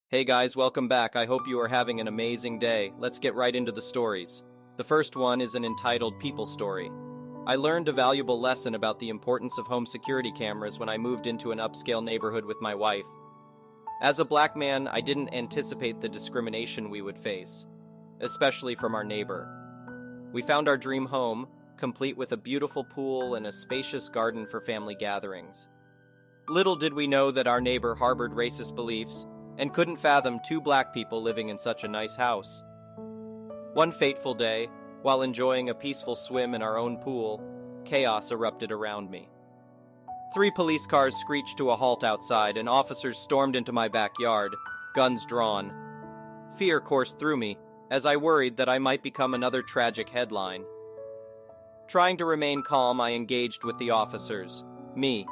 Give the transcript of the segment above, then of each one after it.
Hey guys, welcome back. I hope you are having an amazing day. Let's get right into the stories. The first one is an entitled People Story. I learned a valuable lesson about the importance of home security cameras when I moved into an upscale neighborhood with my wife. As a black man, I didn't anticipate the discrimination we would face, especially from our neighbor. We found our dream home, complete with a beautiful pool and a spacious garden for family gatherings. Little did we know that our neighbor harbored racist beliefs and couldn't fathom two black people living in such a nice house. One fateful day, while enjoying a peaceful swim in our own pool, chaos erupted around me. 3 police cars screeched to a halt outside, and officers stormed into my backyard, guns drawn. Fear coursed through me, as I worried that I might become another tragic headline. Trying to remain calm, I engaged with the officers. Me.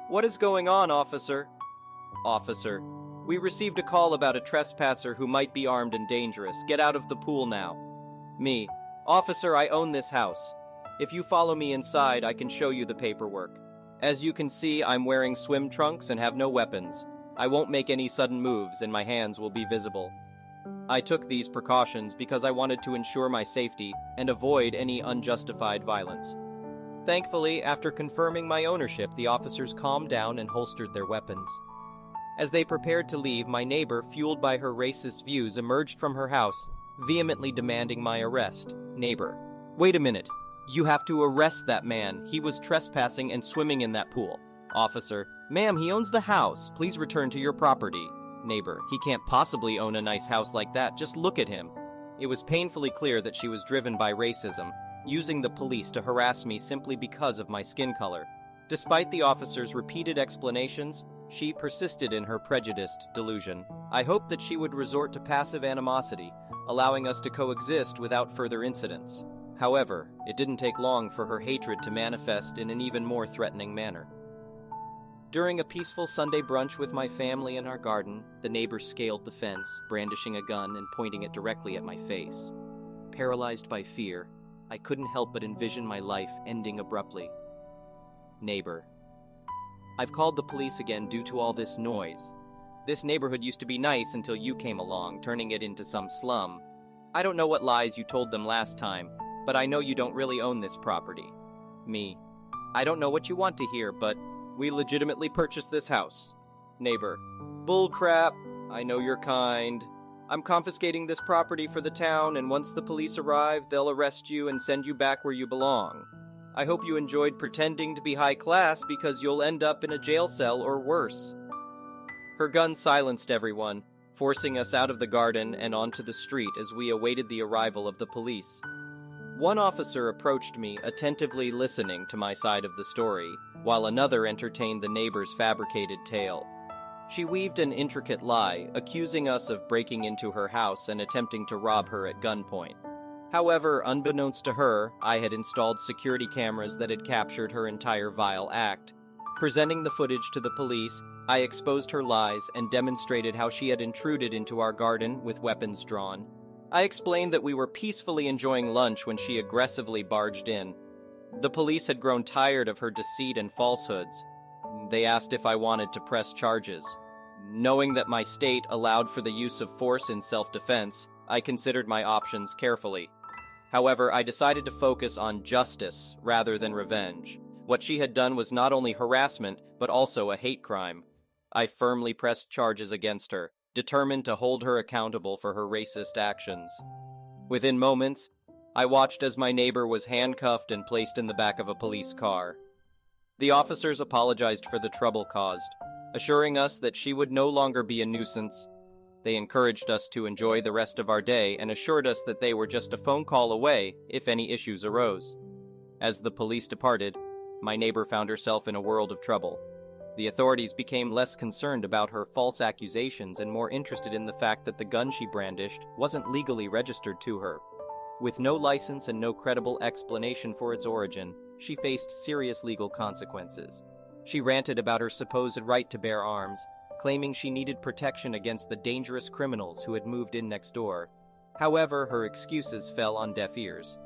"What is going on, officer?" "Officer, we received a call about a trespasser who might be armed and dangerous. Get out of the pool now." Me. "Officer, I own this house. If you follow me inside, I can show you the paperwork. As you can see, I'm wearing swim trunks and have no weapons. I won't make any sudden moves and my hands will be visible." I took these precautions because I wanted to ensure my safety and avoid any unjustified violence. Thankfully, after confirming my ownership, the officers calmed down and holstered their weapons. As they prepared to leave, my neighbor, fueled by her racist views, emerged from her house, vehemently demanding my arrest. Neighbor: "Wait a minute. You have to arrest that man. He was trespassing and swimming in that pool." Officer: "Ma'am, he owns the house. Please return to your property." Neighbor: "He can't possibly own a nice house like that. Just look at him." It was painfully clear that she was driven by racism, using the police to harass me simply because of my skin color. Despite the officer's repeated explanations, she persisted in her prejudiced delusion. I hoped that she would resort to passive animosity, allowing us to coexist without further incidents. However, it didn't take long for her hatred to manifest in an even more threatening manner. During a peaceful Sunday brunch with my family in our garden, the neighbor scaled the fence, brandishing a gun and pointing it directly at my face. Paralyzed by fear, I couldn't help but envision my life ending abruptly. Neighbor: "I've called the police again due to all this noise. This neighborhood used to be nice until you came along, turning it into some slum. I don't know what lies you told them last time, but I know you don't really own this property." Me: "I don't know what you want to hear, but we legitimately purchased this house." Neighbor: "Bull crap. I know you're kind. I'm confiscating this property for the town, and once the police arrive, they'll arrest you and send you back where you belong. I hope you enjoyed pretending to be high class because you'll end up in a jail cell or worse." Her gun silenced everyone, forcing us out of the garden and onto the street as we awaited the arrival of the police. One officer approached me, attentively listening to my side of the story, while another entertained the neighbor's fabricated tale. She weaved an intricate lie, accusing us of breaking into her house and attempting to rob her at gunpoint. However, unbeknownst to her, I had installed security cameras that had captured her entire vile act. Presenting the footage to the police, I exposed her lies and demonstrated how she had intruded into our garden with weapons drawn. I explained that we were peacefully enjoying lunch when she aggressively barged in. The police had grown tired of her deceit and falsehoods. They asked if I wanted to press charges. Knowing that my state allowed for the use of force in self-defense, I considered my options carefully. However, I decided to focus on justice rather than revenge. What she had done was not only harassment, but also a hate crime. I firmly pressed charges against her, determined to hold her accountable for her racist actions. Within moments, I watched as my neighbor was handcuffed and placed in the back of a police car. The officers apologized for the trouble caused, assuring us that she would no longer be a nuisance. They encouraged us to enjoy the rest of our day and assured us that they were just a phone call away if any issues arose. As the police departed, my neighbor found herself in a world of trouble. The authorities became less concerned about her false accusations and more interested in the fact that the gun she brandished wasn't legally registered to her. With no license and no credible explanation for its origin, she faced serious legal consequences. She ranted about her supposed right to bear arms, claiming she needed protection against the dangerous criminals who had moved in next door. However, her excuses fell on deaf ears.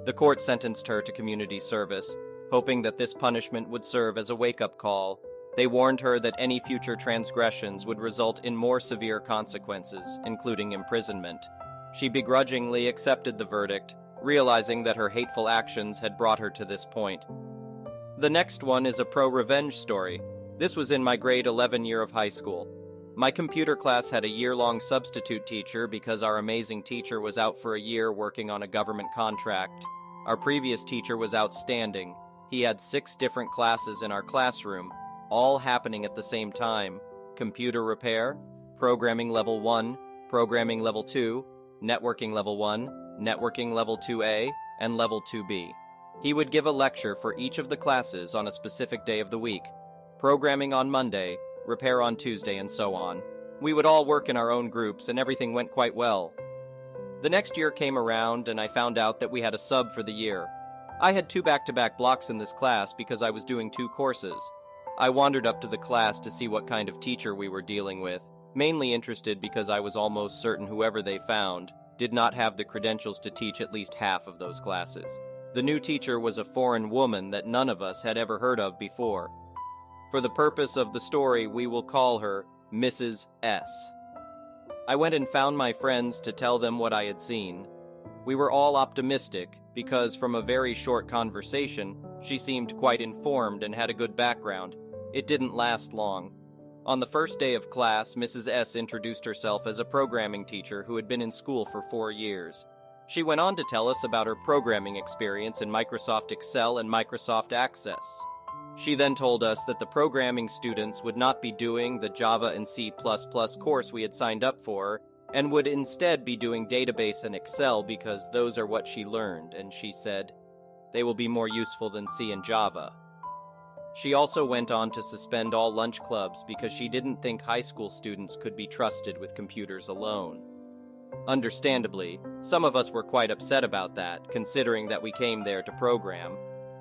The court sentenced her to community service, hoping that this punishment would serve as a wake-up call. They warned her that any future transgressions would result in more severe consequences, including imprisonment. She begrudgingly accepted the verdict, realizing that her hateful actions had brought her to this point. The next one is a pro-revenge story. This was in my grade 11 year of high school. My computer class had a year-long substitute teacher because our amazing teacher was out for a year working on a government contract. Our previous teacher was outstanding. He had 6 different classes in our classroom, all happening at the same time: computer repair, programming level 1, programming level 2, networking level 1, networking level 2A, and level 2B. He would give a lecture for each of the classes on a specific day of the week: programming on Monday, repair on Tuesday, and so on. We would all work in our own groups, and everything went quite well. The next year came around, and I found out that we had a sub for the year. I had 2 back-to-back blocks in this class because I was doing 2 courses. I wandered up to the class to see what kind of teacher we were dealing with, mainly interested because I was almost certain whoever they found did not have the credentials to teach at least half of those classes. The new teacher was a foreign woman that none of us had ever heard of before. For the purpose of the story, we will call her Mrs. S. I went and found my friends to tell them what I had seen. We were all optimistic because from a very short conversation, she seemed quite informed and had a good background. It didn't last long. On the first day of class, Mrs. S introduced herself as a programming teacher who had been in school for 4 years. She went on to tell us about her programming experience in Microsoft Excel and Microsoft Access. She then told us that the programming students would not be doing the Java and C++ course we had signed up for, and would instead be doing database and Excel because those are what she learned, and she said, they will be more useful than C and Java. She also went on to suspend all lunch clubs because she didn't think high school students could be trusted with computers alone. Understandably, some of us were quite upset about that, considering that we came there to program.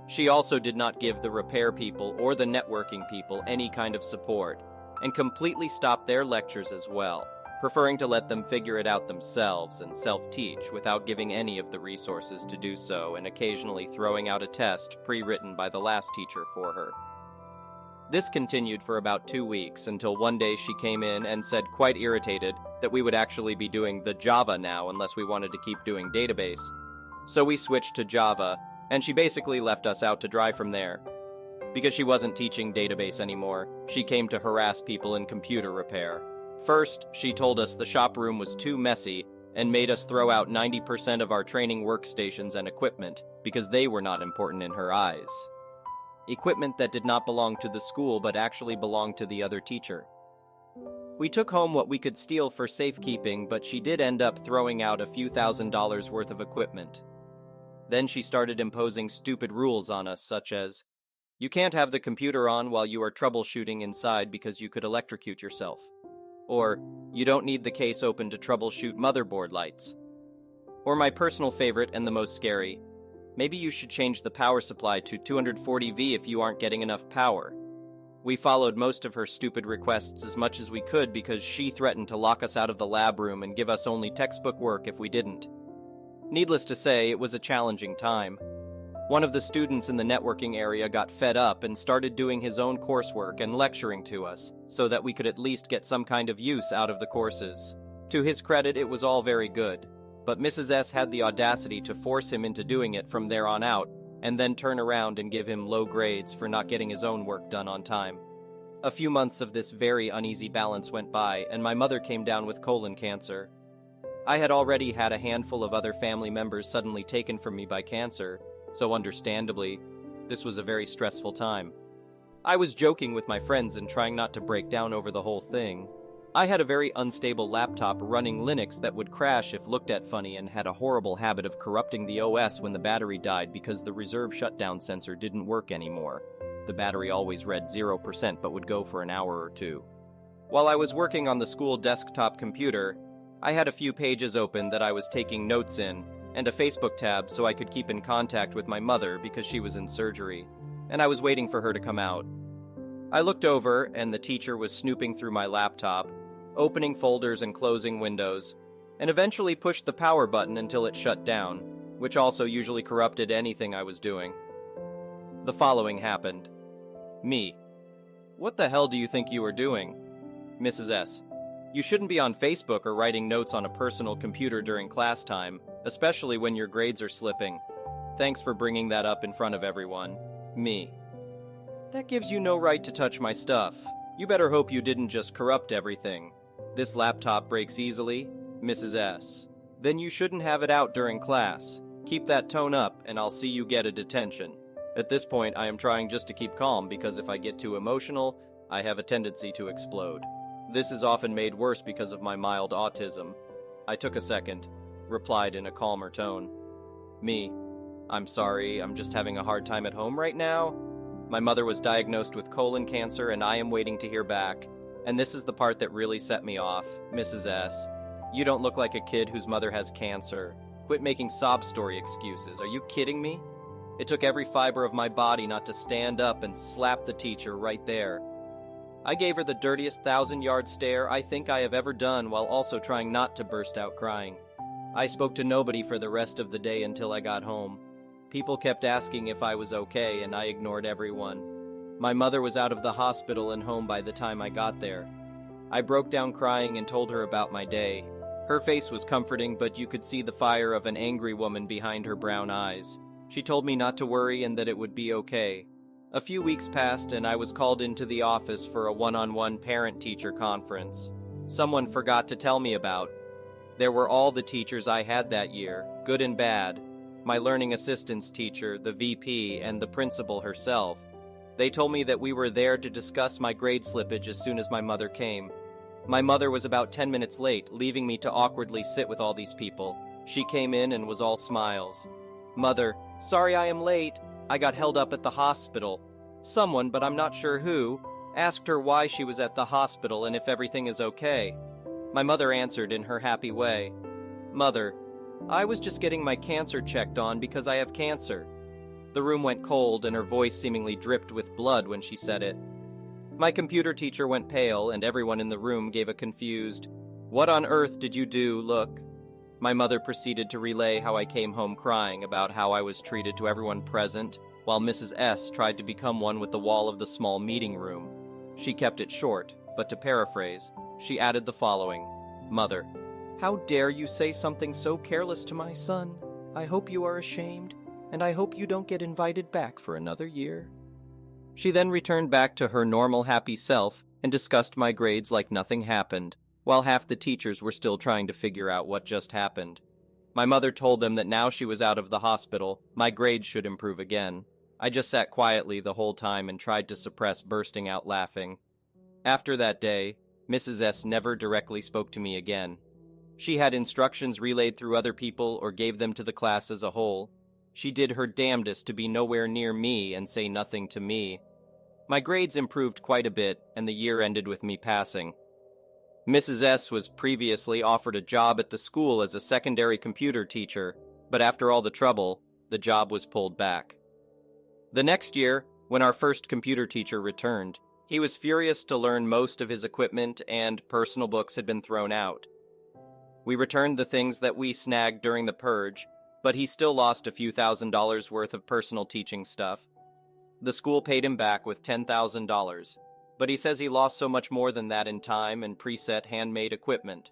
She also did not give the repair people or the networking people any kind of support, and completely stopped their lectures as well, preferring to let them figure it out themselves and self-teach without giving any of the resources to do so, and occasionally throwing out a test pre-written by the last teacher for her. This continued for about 2 weeks until one day she came in and said, quite irritated, that we would actually be doing the Java now unless we wanted to keep doing database. So we switched to Java, and she basically left us out to dry from there. Because she wasn't teaching database anymore, she came to harass people in computer repair. First, she told us the shop room was too messy and made us throw out 90% of our training workstations and equipment because they were not important in her eyes. Equipment that did not belong to the school but actually belonged to the other teacher. We took home what we could steal for safekeeping, but she did end up throwing out a few $1,000s worth of equipment. Then she started imposing stupid rules on us, such as, you can't have the computer on while you are troubleshooting inside because you could electrocute yourself. Or, you don't need the case open to troubleshoot motherboard lights. Or my personal favorite and the most scary, maybe you should change the power supply to 240V if you aren't getting enough power. We followed most of her stupid requests as much as we could because she threatened to lock us out of the lab room and give us only textbook work if we didn't. Needless to say, it was a challenging time. One of the students in the networking area got fed up and started doing his own coursework and lecturing to us, so that we could at least get some kind of use out of the courses. To his credit, it was all very good, but Mrs. S had the audacity to force him into doing it from there on out, and then turn around and give him low grades for not getting his own work done on time. A few months of this very uneasy balance went by, and my mother came down with colon cancer. I had already had a handful of other family members suddenly taken from me by cancer, so understandably, this was a very stressful time. I was joking with my friends and trying not to break down over the whole thing. I had a very unstable laptop running Linux that would crash if looked at funny and had a horrible habit of corrupting the OS when the battery died because the reserve shutdown sensor didn't work anymore. The battery always read 0% but would go for an hour or two. While I was working on the school desktop computer, I had a few pages open that I was taking notes in, and a Facebook tab so I could keep in contact with my mother because she was in surgery, and I was waiting for her to come out. I looked over, and the teacher was snooping through my laptop, opening folders and closing windows, and eventually pushed the power button until it shut down, which also usually corrupted anything I was doing. The following happened. Me. What the hell do you think you are doing? Mrs. S. You shouldn't be on Facebook or writing notes on a personal computer during class time, especially when your grades are slipping. Thanks for bringing that up in front of everyone. Me. That gives you no right to touch my stuff. You better hope you didn't just corrupt everything. This laptop breaks easily, Mrs. S. Then you shouldn't have it out during class. Keep that tone up, and I'll see you get a detention. At this point, I am trying just to keep calm because if I get too emotional, I have a tendency to explode. This is often made worse because of my mild autism. I took a second, replied in a calmer tone. Me. I'm sorry, I'm just having a hard time at home right now. My mother was diagnosed with colon cancer and I am waiting to hear back. And this is the part that really set me off, Mrs. S. You don't look like a kid whose mother has cancer. Quit making sob story excuses. Are you kidding me? It took every fiber of my body not to stand up and slap the teacher right there. I gave her the dirtiest 1,000-yard stare I think I have ever done while also trying not to burst out crying. I spoke to nobody for the rest of the day until I got home. People kept asking if I was okay, and I ignored everyone. My mother was out of the hospital and home by the time I got there. I broke down crying and told her about my day. Her face was comforting, but you could see the fire of an angry woman behind her brown eyes. She told me not to worry and that it would be okay. A few weeks passed and I was called into the office for a one-on-one parent-teacher conference. Someone forgot to tell me about. There were all the teachers I had that year, good and bad. My learning assistance teacher, the VP, and the principal herself. They told me that we were there to discuss my grade slippage as soon as my mother came. My mother was about 10 minutes late, leaving me to awkwardly sit with all these people. She came in and was all smiles. Mother, sorry I am late. I got held up at the hospital. Someone, but I'm not sure who, asked her why she was at the hospital and if everything is okay. My mother answered in her happy way. Mother, I was just getting my cancer checked on because I have cancer. The room went cold and her voice seemingly dripped with blood when she said it. My computer teacher went pale and everyone in the room gave a confused, "What on earth did you do, look?" My mother proceeded to relay how I came home crying about how I was treated to everyone present, while Mrs. S. tried to become one with the wall of the small meeting room. She kept it short, but to paraphrase, she added the following. Mother, how dare you say something so careless to my son? I hope you are ashamed, and I hope you don't get invited back for another year. She then returned back to her normal happy self and discussed my grades like nothing happened, while half the teachers were still trying to figure out what just happened. My mother told them that now she was out of the hospital, my grades should improve again. I just sat quietly the whole time and tried to suppress bursting out laughing. After that day, Mrs. S. never directly spoke to me again. She had instructions relayed through other people or gave them to the class as a whole. She did her damnedest to be nowhere near me and say nothing to me. My grades improved quite a bit, and the year ended with me passing. Mrs. S. was previously offered a job at the school as a secondary computer teacher, but after all the trouble, the job was pulled back. The next year, when our first computer teacher returned, he was furious to learn most of his equipment and personal books had been thrown out. We returned the things that we snagged during the purge, but he still lost a few $1,000s worth of personal teaching stuff. The school paid him back with $10,000, but he says he lost so much more than that in time and preset handmade equipment.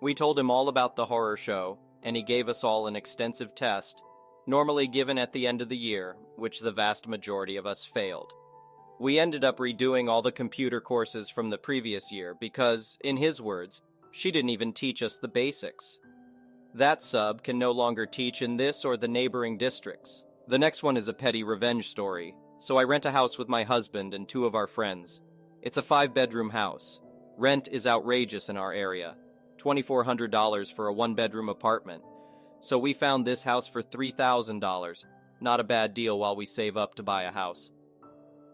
We told him all about the horror show, and he gave us all an extensive test, normally given at the end of the year, which the vast majority of us failed. We ended up redoing all the computer courses from the previous year because, in his words, she didn't even teach us the basics. That sub can no longer teach in this or the neighboring districts. The next one is a petty revenge story, so I rent a house with my husband and 2 of our friends. It's a 5-bedroom house. Rent is outrageous in our area, $2,400 for a 1-bedroom apartment. So we found this house for $3,000. Not a bad deal while we save up to buy a house.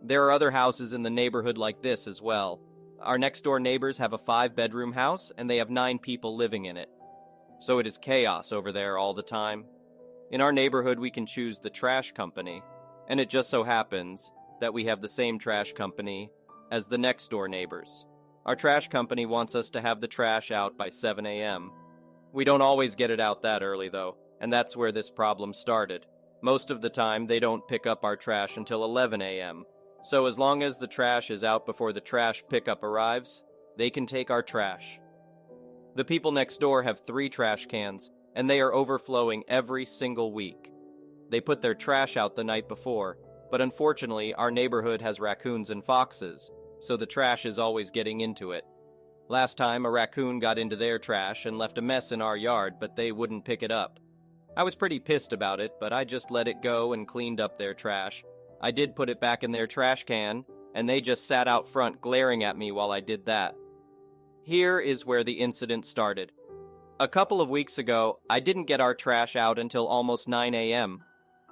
There are other houses in the neighborhood like this as well. Our next-door neighbors have a 5-bedroom house, and they have 9 people living in it. So it is chaos over there all the time. In our neighborhood, we can choose the trash company, and it just so happens that we have the same trash company as the next-door neighbors. Our trash company wants us to have the trash out by 7 a.m. We don't always get it out that early, though, and that's where this problem started. Most of the time, they don't pick up our trash until 11 a.m. So as long as the trash is out before the trash pickup arrives, they can take our trash. The people next door have 3 trash cans, and they are overflowing every single week. They put their trash out the night before, but unfortunately our neighborhood has raccoons and foxes, so the trash is always getting into it. Last time, a raccoon got into their trash and left a mess in our yard, but they wouldn't pick it up. I was pretty pissed about it, but I just let it go and cleaned up their trash. I did put it back in their trash can, and they just sat out front glaring at me while I did that. Here is where the incident started. A couple of weeks ago, I didn't get our trash out until almost 9 a.m.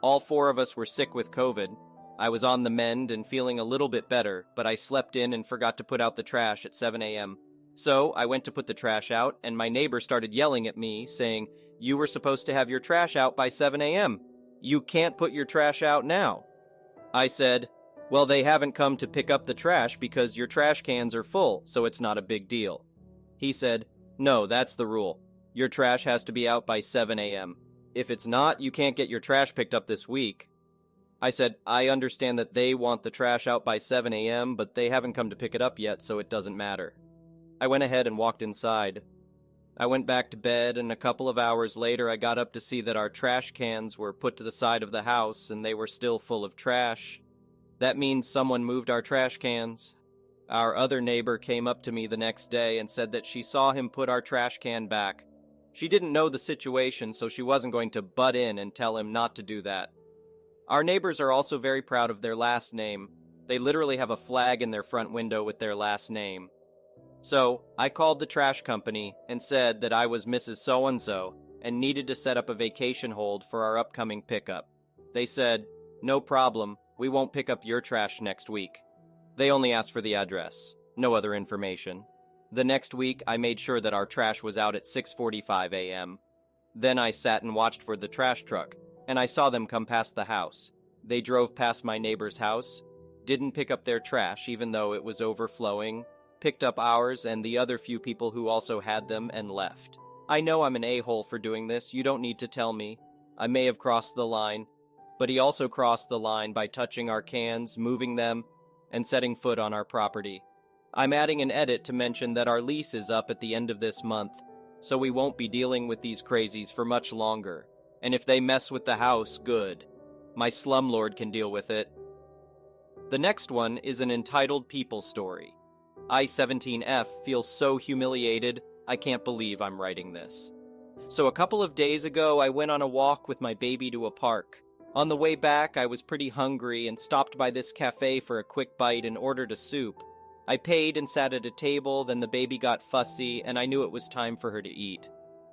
All 4 of us were sick with COVID. I was on the mend and feeling a little bit better, but I slept in and forgot to put out the trash at 7 a.m. So I went to put the trash out, and my neighbor started yelling at me, saying, "You were supposed to have your trash out by 7 a.m. You can't put your trash out now." I said, "Well, they haven't come to pick up the trash because your trash cans are full, so it's not a big deal." He said, "No, that's the rule. Your trash has to be out by 7 a.m. If it's not, you can't get your trash picked up this week." I said, "I understand that they want the trash out by 7 a.m., but they haven't come to pick it up yet, so it doesn't matter." I went ahead and walked inside. I went back to bed, and a couple of hours later I got up to see that our trash cans were put to the side of the house and they were still full of trash. That means someone moved our trash cans. Our other neighbor came up to me the next day and said that she saw him put our trash can back. She didn't know the situation, so she wasn't going to butt in and tell him not to do that. Our neighbors are also very proud of their last name. They literally have a flag in their front window with their last name. So, I called the trash company and said that I was Mrs. So-and-so and needed to set up a vacation hold for our upcoming pickup. They said, "No problem, we won't pick up your trash next week." They only asked for the address, no other information. The next week, I made sure that our trash was out at 6:45 a.m. Then I sat and watched for the trash truck, and I saw them come past the house. They drove past my neighbor's house, didn't pick up their trash even though it was overflowing, picked up ours and the other few people who also had them, and left. I know I'm an a-hole for doing this, you don't need to tell me. I may have crossed the line, but he also crossed the line by touching our cans, moving them, and setting foot on our property. I'm adding an edit to mention that our lease is up at the end of this month, so we won't be dealing with these crazies for much longer. And if they mess with the house, good. My slumlord can deal with it. The next one is an entitled people story. I-17F feels so humiliated, I can't believe I'm writing this. So a couple of days ago, I went on a walk with my baby to a park. On the way back, I was pretty hungry and stopped by this cafe for a quick bite and ordered a soup. I paid and sat at a table, then the baby got fussy, and I knew it was time for her to eat.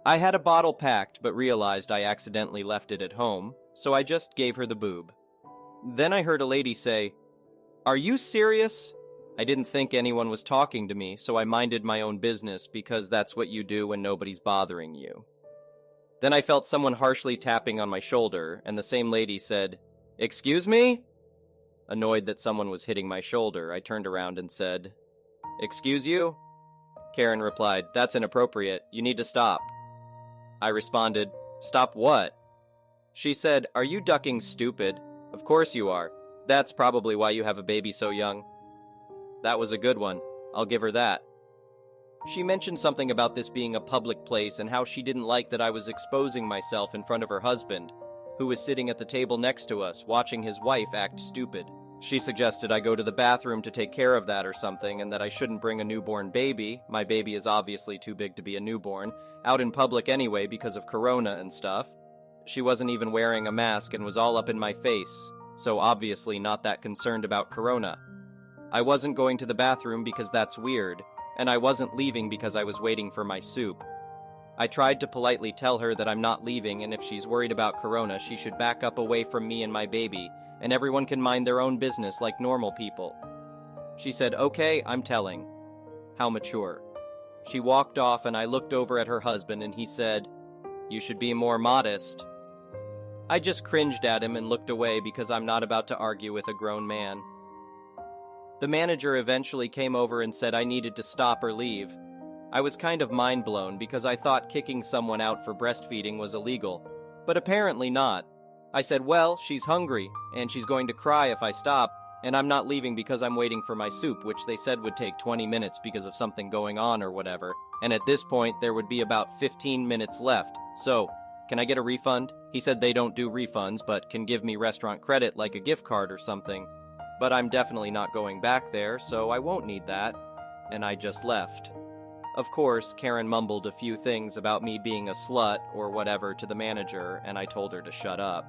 I had a bottle packed, but realized I accidentally left it at home, so I just gave her the boob. Then I heard a lady say, "Are you serious?" I didn't think anyone was talking to me, so I minded my own business because that's what you do when nobody's bothering you. Then I felt someone harshly tapping on my shoulder, and the same lady said, "Excuse me?" Annoyed that someone was hitting my shoulder, I turned around and said, "Excuse you?" Karen replied, "That's inappropriate. You need to stop." I responded, "Stop what?" She said, "Are you ducking stupid? Of course you are. That's probably why you have a baby so young." That was a good one. I'll give her that. She mentioned something about this being a public place and how she didn't like that I was exposing myself in front of her husband, who was sitting at the table next to us, watching his wife act stupid. She suggested I go to the bathroom to take care of that or something, and that I shouldn't bring a newborn baby, my baby is obviously too big to be a newborn, out in public anyway because of corona and stuff. She wasn't even wearing a mask and was all up in my face, so obviously not that concerned about corona. I wasn't going to the bathroom because that's weird, and I wasn't leaving because I was waiting for my soup. I tried to politely tell her that I'm not leaving, and if she's worried about corona, she should back up away from me and my baby, and everyone can mind their own business like normal people. She said, "Okay, I'm telling." How mature. She walked off, and I looked over at her husband, and he said, "You should be more modest." I just cringed at him and looked away because I'm not about to argue with a grown man. The manager eventually came over and said I needed to stop or leave. I was kind of mind blown because I thought kicking someone out for breastfeeding was illegal, but apparently not. I said, "Well, she's hungry, and she's going to cry if I stop, And I'm not leaving because I'm waiting for my soup, which they said would take 20 minutes because of something going on or whatever. And at this point, there would be about 15 minutes left. So, can I get a refund? He said they don't do refunds, but can give me restaurant credit like a gift card or something. But I'm definitely not going back there, so I won't need that. And I just left. Of course, Karen mumbled a few things about me being a slut or whatever to the manager, and I told her to shut up.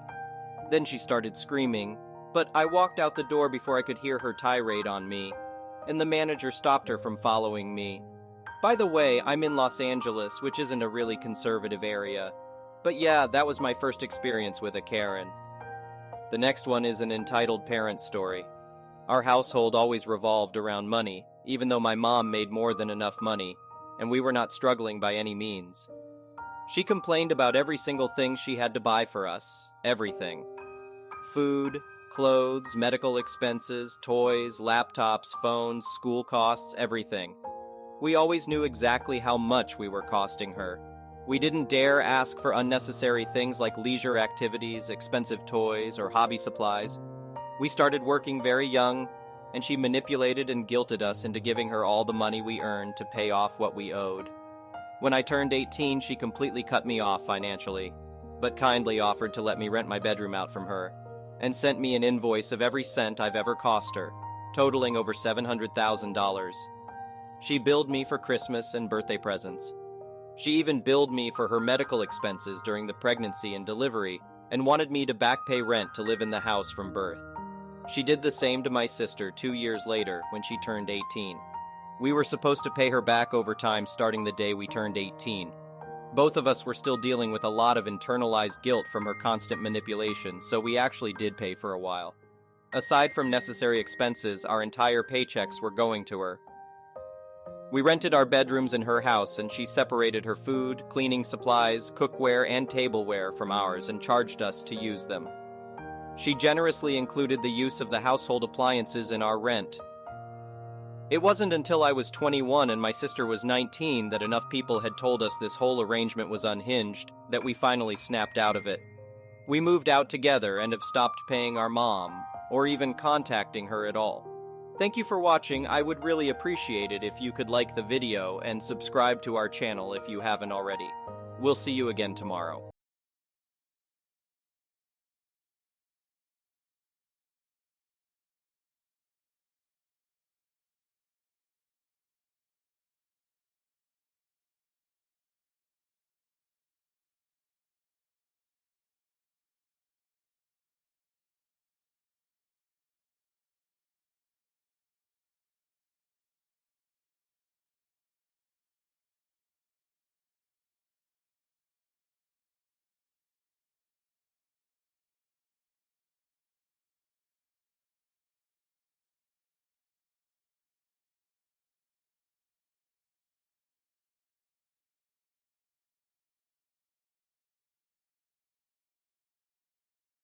Then she started screaming, but I walked out the door before I could hear her tirade on me, and the manager stopped her from following me. By the way, I'm in Los Angeles, which isn't a really conservative area. But yeah, that was my first experience with a Karen. The next one is an entitled parent story. Our household always revolved around money, even though my mom made more than enough money, and we were not struggling by any means. She complained about every single thing she had to buy for us. Everything. Food, clothes, medical expenses, toys, laptops, phones, school costs, everything. We always knew exactly how much we were costing her. We didn't dare ask for unnecessary things like leisure activities, expensive toys, or hobby supplies. We started working very young, and she manipulated and guilted us into giving her all the money we earned to pay off what we owed. When I turned 18, she completely cut me off financially, but kindly offered to let me rent my bedroom out from her, and sent me an invoice of every cent I've ever cost her, totaling over $700,000. She billed me for Christmas and birthday presents. She even billed me for her medical expenses during the pregnancy and delivery, and wanted me to back pay rent to live in the house from birth. She did the same to my sister 2 years later when she turned 18. We were supposed to pay her back over time starting the day we turned 18. Both of us were still dealing with a lot of internalized guilt from her constant manipulation, so we actually did pay for a while. Aside from necessary expenses, our entire paychecks were going to her. We rented our bedrooms in her house, and she separated her food, cleaning supplies, cookware, and tableware from ours and charged us to use them. She generously included the use of the household appliances in our rent. It wasn't until I was 21 and my sister was 19 that enough people had told us this whole arrangement was unhinged that we finally snapped out of it. We moved out together and have stopped paying our mom, or even contacting her at all. Thank you for watching. I would really appreciate it if you could like the video and subscribe to our channel if you haven't already. We'll see you again tomorrow.